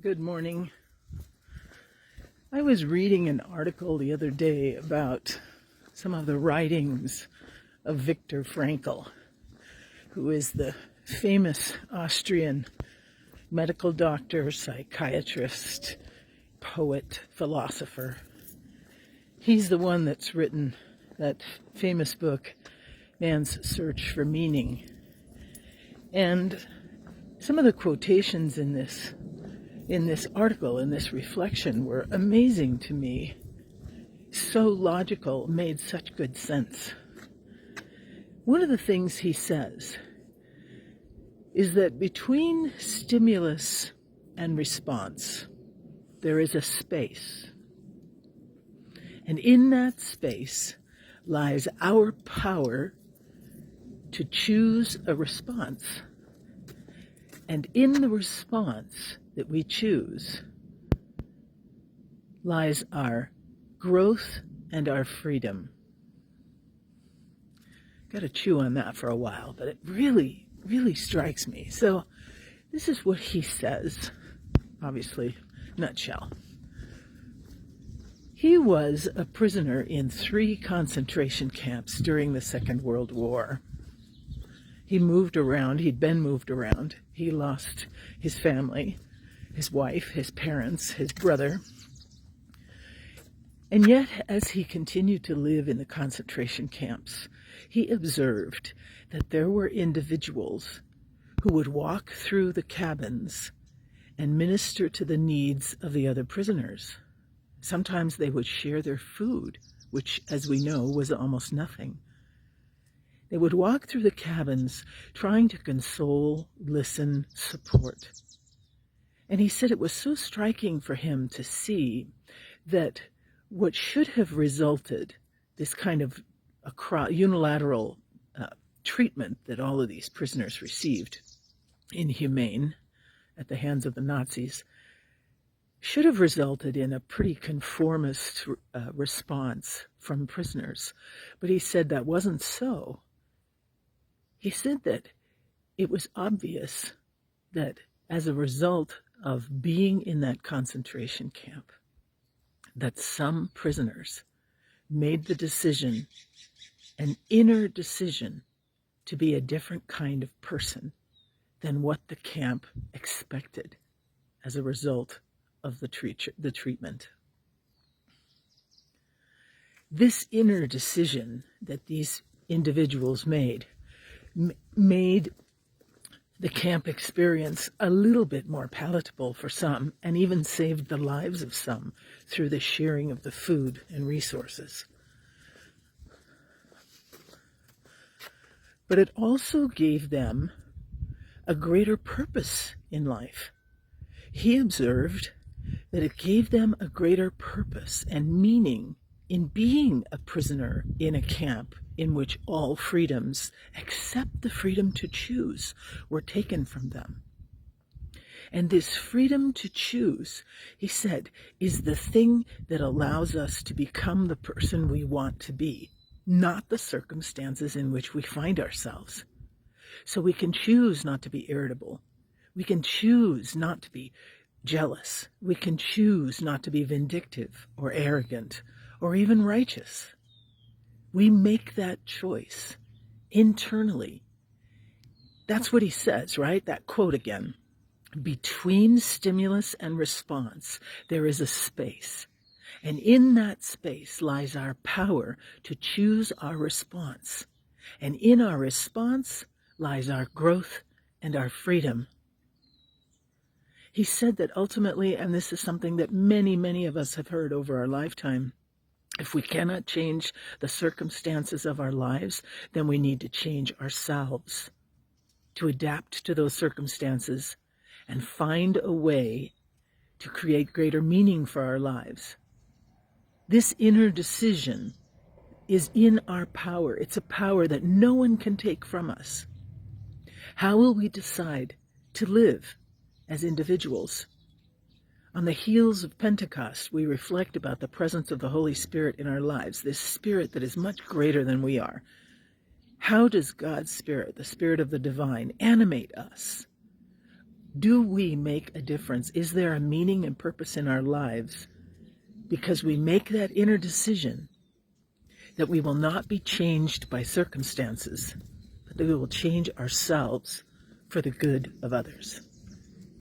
Good morning. I was reading an article the other day about some of the writings of Viktor Frankl, who is the famous Austrian medical doctor, psychiatrist, poet, philosopher. He's the one that's written that famous book, Man's Search for Meaning. And some of the quotations in this article, in this reflection, were amazing to me. So logical, made such good sense. One of the things he says is that between stimulus and response, there is a space. And in that space lies our power to choose a response. And in the response that we choose lies our growth and our freedom. Got to chew on that for a while, but it really, really strikes me. So this is what he says, obviously, nutshell. He was a prisoner in 3 concentration camps during the Second World War. He moved around, he'd been moved around. He lost his family, his wife, his parents, his brother. And yet, as he continued to live in the concentration camps, he observed that there were individuals who would walk through the cabins and minister to the needs of the other prisoners. Sometimes they would share their food, which, as we know, was almost nothing. They would walk through the cabins trying to console, listen, support. And he said it was so striking for him to see that what should have resulted, this kind of unilateral treatment that all of these prisoners received, inhumane, at the hands of the Nazis, should have resulted in a pretty conformist response from prisoners. But he said that wasn't so. He said that it was obvious that as a result of being in that concentration camp, that some prisoners made the decision, an inner decision, to be a different kind of person than what the camp expected as a result of the treatment. This inner decision that these individuals made the camp experience a little bit more palatable for some, and even saved the lives of some through the sharing of the food and resources. But it also gave them a greater purpose in life. He observed that it gave them a greater purpose and meaning in being a prisoner in a camp in which all freedoms, except the freedom to choose, were taken from them. And this freedom to choose, he said, is the thing that allows us to become the person we want to be, not the circumstances in which we find ourselves. So we can choose not to be irritable. We can choose not to be jealous. We can choose not to be vindictive or arrogant or even righteous. We make that choice internally. That's what he says, right? That quote again. Between stimulus and response, there is a space. And in that space lies our power to choose our response. And in our response lies our growth and our freedom. He said that ultimately, and this is something that many, many of us have heard over our lifetime, if we cannot change the circumstances of our lives, then we need to change ourselves to adapt to those circumstances and find a way to create greater meaning for our lives. This inner decision is in our power. It's a power that no one can take from us. How will we decide to live as individuals? On the heels of Pentecost, we reflect about the presence of the Holy Spirit in our lives, this Spirit that is much greater than we are. How does God's Spirit, the Spirit of the divine, animate us? Do we make a difference? Is there a meaning and purpose in our lives? Because we make that inner decision that we will not be changed by circumstances, but that we will change ourselves for the good of others.